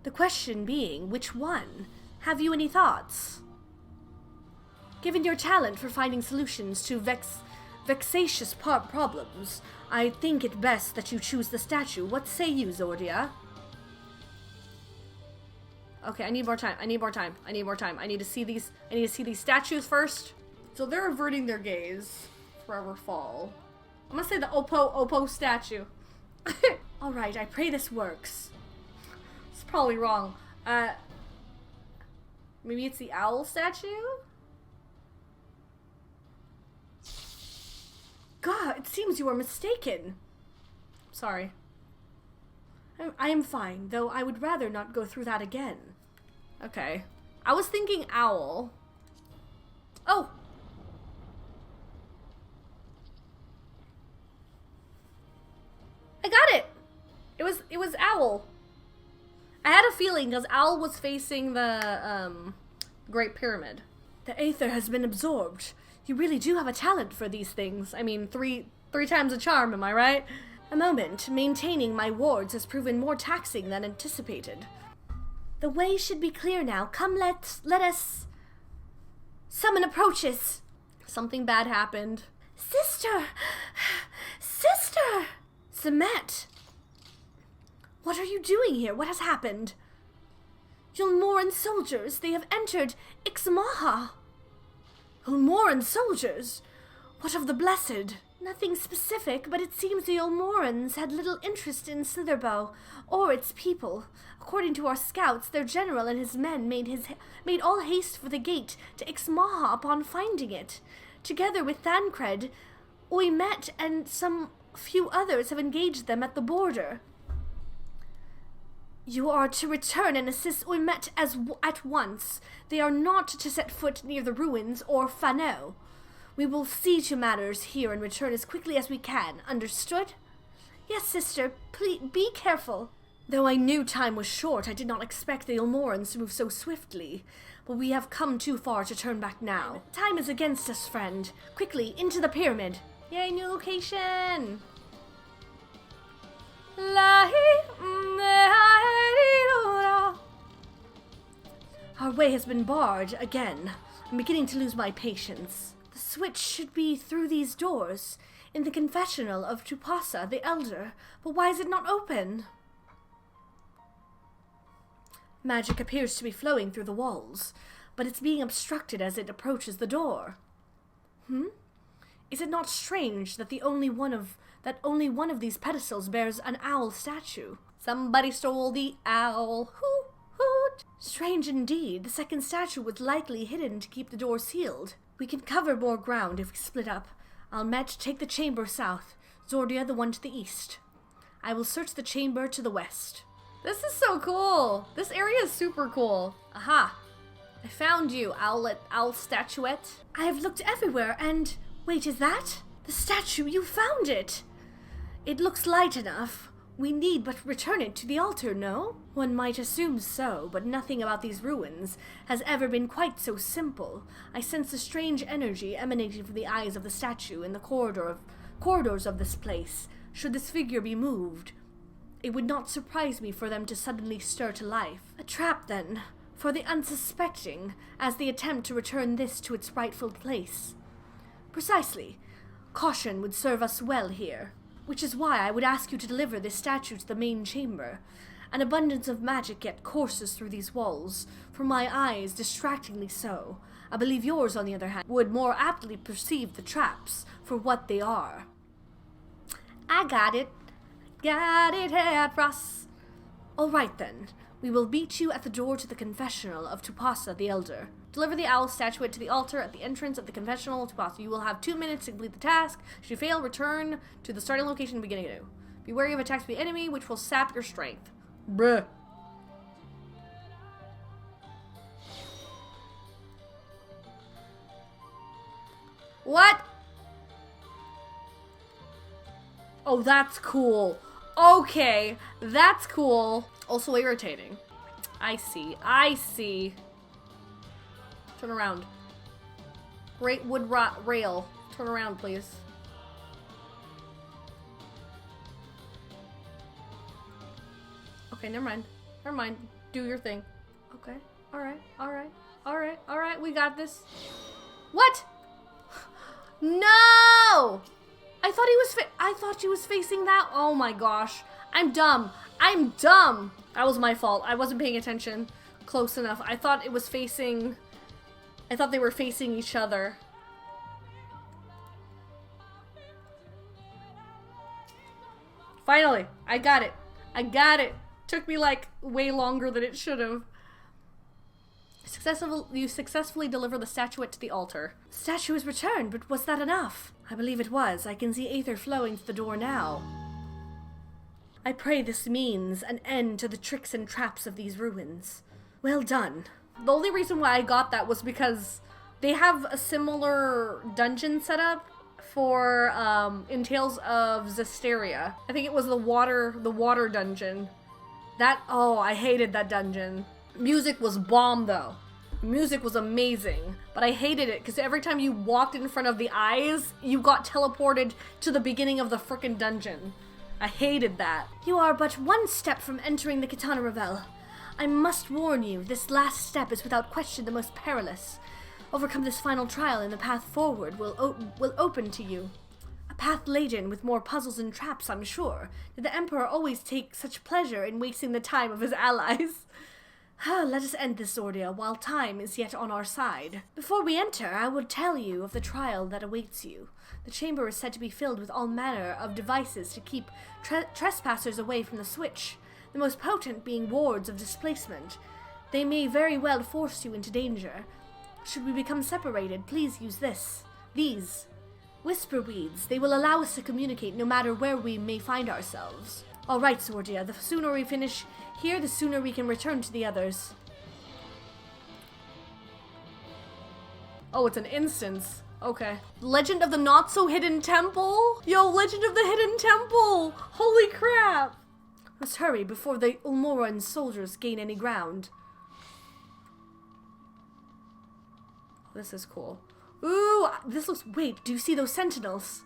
The question being, which one? Have you any thoughts? Given your talent for finding solutions to vexatious problems, I think it best that you choose the statue. What say you, Zordia? Okay, I need more time. I need to see these statues first. So they're averting their gaze. Forever fall. I'm gonna say the Oppo statue. Alright, I pray this works. It's probably wrong. Maybe it's the owl statue? God, it seems you are mistaken. Sorry. I am fine, though I would rather not go through that again. Okay. I was thinking owl. Oh! feeling because Al was facing the Great Pyramid. The aether has been absorbed. You really do have a talent for these things. I mean, three times a charm, am I right? A moment. Maintaining my wards has proven more taxing than anticipated. The way should be clear now. Come, let us... Someone approaches. Something bad happened. Sister! Sister! Zemet! What are you doing here? What has happened? Yulmoran soldiers, they have entered Ixmaha. Yulmoran soldiers? What of the Blessed? Nothing specific, but it seems the Yulmorans had little interest in Slitherbow or its people. According to our scouts, their general and his men made all haste for the gate to Ixmaha upon finding it. Together with Thancred, Oymet and some few others have engaged them at the border. You are to return and assist Oymet at once. They are not to set foot near the ruins or Fano. We will see to matters here and return as quickly as we can. Understood? Yes, sister. Please be careful. Though I knew time was short, I did not expect the Yulmorans to move so swiftly. But we have come too far to turn back now. Time is against us, friend. Quickly, into the pyramid. Yay, new location! Our way has been barred again. I'm beginning to lose my patience. The switch should be through these doors, in the confessional of Tupasa the Elder, but why is it not open? Magic appears to be flowing through the walls, but it's being obstructed as it approaches the door. Is it not strange that only one of these pedestals bears an owl statue? Somebody stole the owl. Hoot! Strange indeed. The second statue was likely hidden to keep the door sealed. We can cover more ground if we split up. Almet, take the chamber south. Zordia, the one to the east. I will search the chamber to the west. This is so cool. This area is super cool. Aha. I found you, owl statuette. I have looked everywhere and... Wait, is that? The statue, you found it! It looks light enough. We need but return it to the altar, no? One might assume so, but nothing about these ruins has ever been quite so simple. I sense a strange energy emanating from the eyes of the statue in the corridors of this place. Should this figure be moved, it would not surprise me for them to suddenly stir to life. A trap, then, for the unsuspecting, as they attempt to return this to its rightful place. Precisely. Caution would serve us well here. Which is why I would ask you to deliver this statue to the main chamber. An abundance of magic yet courses through these walls, for my eyes distractingly so. I believe yours, on the other hand, would more aptly perceive the traps for what they are. I got it. Got it, head Ross. All right, then. We will meet you at the door to the confessional of Tupasa the Elder. Deliver the owl statuette to the altar at the entrance of the confessional of Tupasa. You will have 2 minutes to complete the task. Should you fail, return to the starting location and beginning anew. Be wary of attacks by the enemy, which will sap your strength. Bruh. What? Oh, that's cool. Okay, that's cool. Also irritating. I see. Turn around. Great wood rot rail. Turn around, please. Okay, never mind. Do your thing. Okay. Alright. We got this. What? No! I thought she was facing that. Oh my gosh. I'm dumb. That was my fault. I wasn't paying attention close enough. I thought they were facing each other. Finally, I got it. Took me like way longer than it should have. You successfully deliver the statuette to the altar. The statue is returned, but was that enough? I believe it was. I can see aether flowing to the door now. I pray this means an end to the tricks and traps of these ruins. Well done. The only reason why I got that was because they have a similar dungeon setup for in Tales of Zestiria. I think it was the water dungeon. Oh, I hated that dungeon. Music was bomb though. Music was amazing, but I hated it because every time you walked in front of the eyes, you got teleported to the beginning of the frickin' dungeon. I hated that. You are but one step from entering the Katana Revel. I must warn you, this last step is without question the most perilous. Overcome this final trial and the path forward will open to you. A path laden with more puzzles and traps, I'm sure. Did the Emperor always take such pleasure in wasting the time of his allies? Let us end this ordeal while time is yet on our side. Before we enter, I will tell you of the trial that awaits you. The chamber is said to be filled with all manner of devices to keep trespassers away from the switch, the most potent being wards of displacement. They may very well force you into danger. Should we become separated, please use these. Whisper weeds. They will allow us to communicate no matter where we may find ourselves. Alright, Zordia, the sooner we finish here, the sooner we can return to the others. Oh, it's an instance. Okay. Legend of the Not-So-Hidden Temple? Yo, Legend of the Hidden Temple! Holy crap! Let's hurry before the Ulmoran soldiers gain any ground. This is cool. Ooh, this looks... Wait, do you see those sentinels?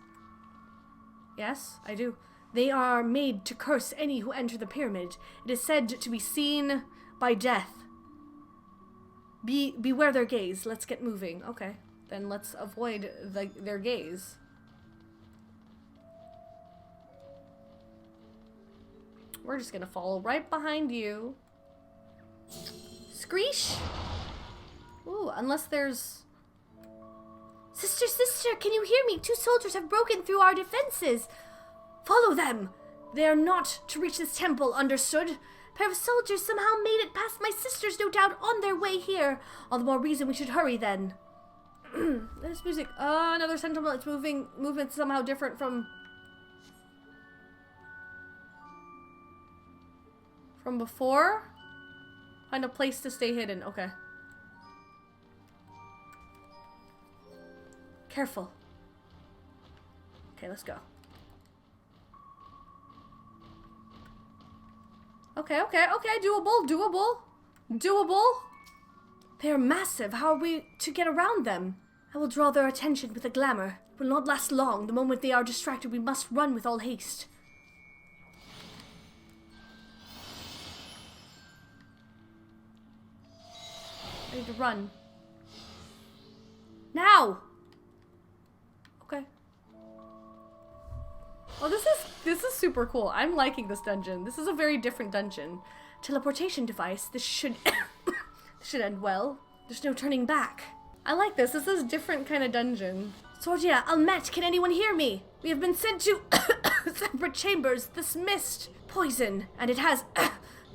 Yes, I do. They are made to curse any who enter the pyramid. It is said to be seen by death. Beware their gaze. Let's get moving. Okay, then let's avoid their gaze. We're just gonna follow right behind you. Screesh! Ooh, unless there's... Sister, can you hear me? 2 soldiers have broken through our defenses. Follow them. They are not to reach this temple, understood? A pair of soldiers somehow made it past my sisters, no doubt, on their way here. All the more reason we should hurry then. There's music. Another sentinel. It's movement somehow different from before. Find a place to stay hidden. Okay. Careful. Okay, let's go. Okay. Doable. They're massive. How are we to get around them? I will draw their attention with a glamour. It will not last long. The moment they are distracted, we must run with all haste. I need to run. Now! Okay. Oh, this is super cool. I'm liking this dungeon. This is a very different dungeon. Teleportation device. This should should end well. There's no turning back. I like this. This is a different kind of dungeon. Zordia, Almet, can anyone hear me? We have been sent to separate chambers. This mist, poison, and it has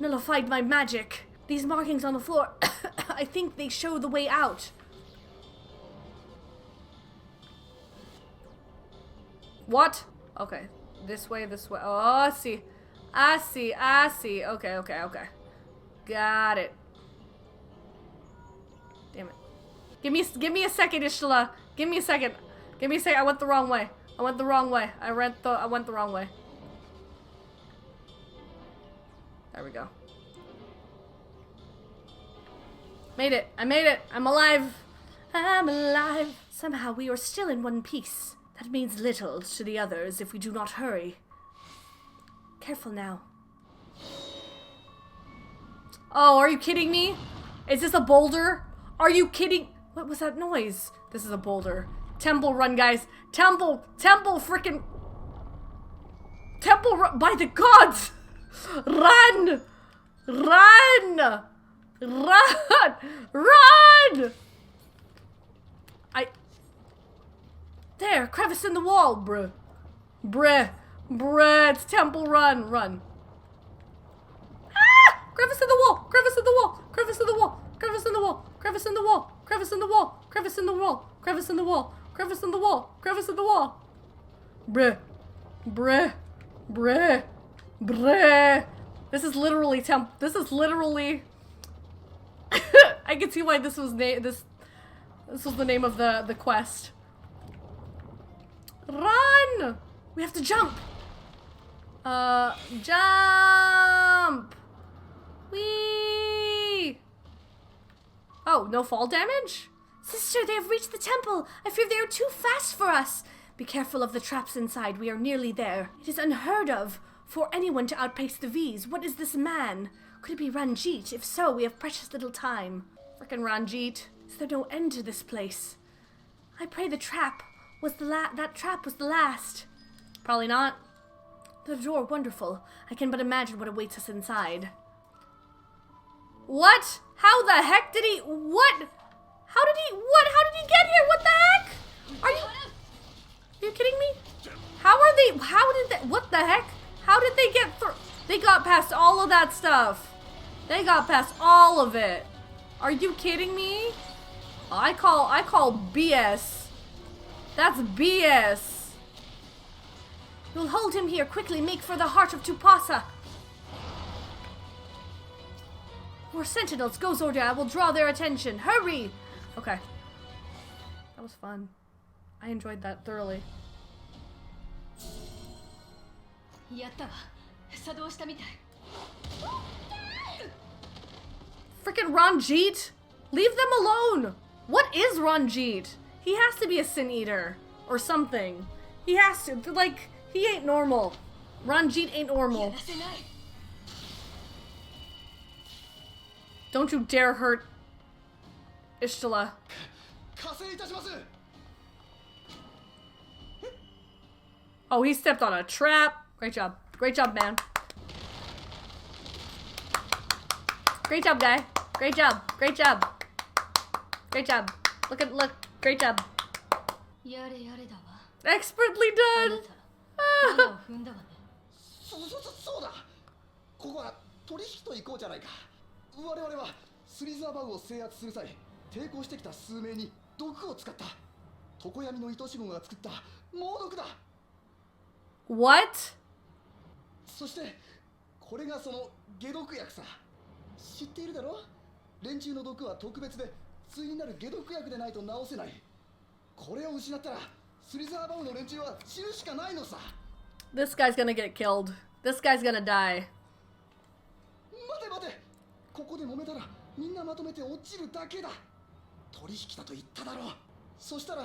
nullified my magic. These markings on the floor, I think they show the way out. What? Okay. This way. Oh, I see. Okay. Got it. Damn it. Give me a second, Ishtala. Give me a second. I went the wrong way. I went the wrong way. There we go. Made it. I made it. I'm alive. Somehow we are still in one piece. That means little to the others if we do not hurry. Careful now. Oh, are you kidding me? Is this a boulder? Are you kidding? What was that noise? This is a boulder. Temple run, guys. Temple freaking... Temple run. By the gods! Run! There, crevice in the wall, bruh, it's temple run. Ah! Crevice in the wall. Bruh. This is literally I can see why this was this was the name of the quest. Run! We have to jump. Jump! Whee! Oh, no fall damage? Sister, they have reached the temple. I fear they are too fast for us. Be careful of the traps inside. We are nearly there. It is unheard of for anyone to outpace the V's. What is this man? Could it be Ranjit? If so, we have precious little time. Frickin' Ranjit. Is there no end to this place? I pray the trap was that trap was the last. Probably not. The door, wonderful. I can but imagine what awaits us inside. What? How the heck did he? What? How did he? What? How did he get here? What the heck? Are you kidding me? How are they? How did they? What the heck? How did they get through? They got past all of that stuff. They got past all of it. Are you kidding me? I call BS. That's BS. You'll hold him here. Quickly, make for the heart of Tupasa. More sentinels. Go, ZorDon. I will draw their attention. Hurry! Okay. That was fun. I enjoyed that thoroughly. Frickin' Ranjit! Leave them alone! What is Ranjit? He has to be a sin eater. Or something. He has to. Like, he ain't normal. Ranjit ain't normal. Don't you dare hurt Ishtala. Oh, he stepped on a trap. Great job. Great job, man. Great job, guy. Great job. Great job. Great job. Look. Great job. Expertly done. そうだここは取引と行こうじゃないか我々はスリザーバグを制圧する際抵抗してきた数名に毒を使った常闇の糸師門が作った猛毒だ What? そしてこれがその解毒薬さ知っているだろ連中の毒は特別で対になる解毒薬でないと治せないこれを失ったらスリザーバグの連中は死ぬしかないのさ This guy's gonna get killed. This guy's gonna die. 待てここで揉めたらみんなまとめて落ちるだけだ取引だと言っただろうそしたら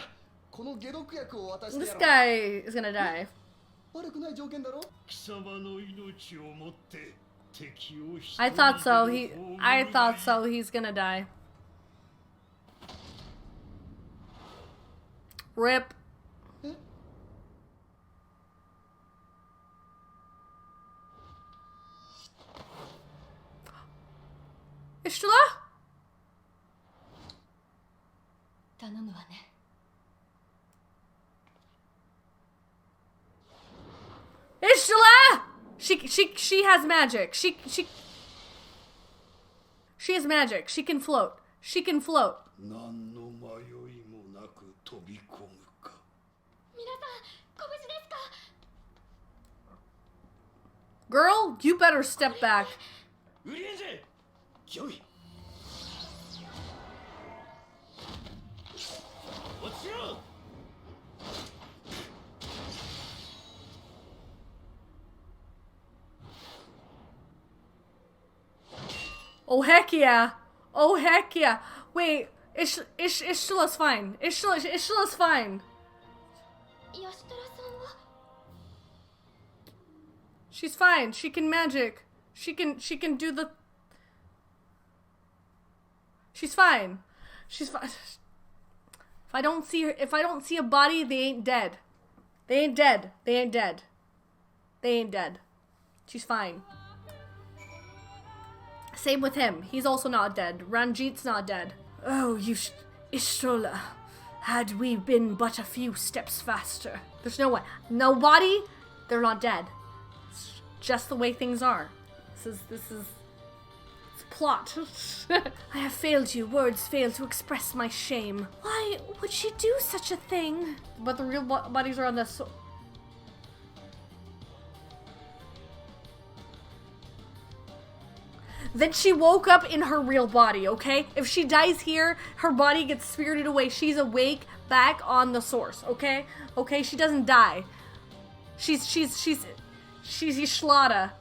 この解毒薬を渡してやろう This guy is gonna die. 悪くない条件だろ貴様の命をもって敵を I thought so. I thought so. He's gonna die. Rip. Ishtala? 頼むわね Ishtala! She has magic. She has magic. She can float. She can float. 何の迷いもなく飛び込むか皆さんご無事ですか Girl, you better step back. ウリエンジよい落ちろ Oh heck yeah! Oh heck yeah! Wait, Ishtala's fine. Ishtala's fine. 吉虎さんは She's fine. She can magic. She can do the. She's fine. She's fine. If I don't see a body, they ain't dead. They ain't dead. They ain't dead. They ain't dead. She's fine. Same with him. He's also not dead. Ranjit's not dead. Oh, Ishtola, had we been but a few steps faster. There's no way. No body, they're not dead. It's just the way things are. This is it's plot. I have failed you. Words fail to express my shame. Why would she do such a thing? But the real bodies are on this. Then she woke up in her real body, okay? If she dies here, her body gets spirited away. She's awake back on the source, okay? Okay, she doesn't die. She's Ishlada.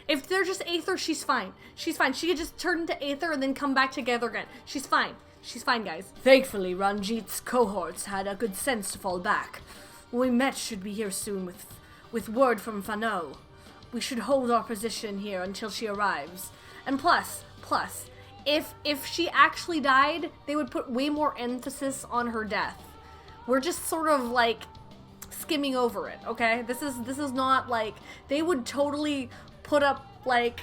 If they're just Aether, she's fine. She's fine. She could just turn into Aether and then come back together again. She's fine. She's fine, guys. Thankfully, Ranjit's cohorts had a good sense to fall back. When we met should be here soon with word from Fano. We should hold our position here until she arrives. And plus, if she actually died, they would put way more emphasis on her death. We're just sort of like skimming over it, okay? This is not like they would totally put up like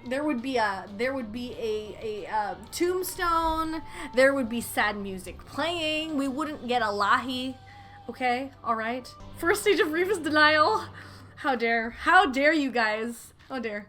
there would be a tombstone, there would be sad music playing, we wouldn't get a lahi, okay? All right. First stage of Reva's denial. How dare you guys? Oh dear.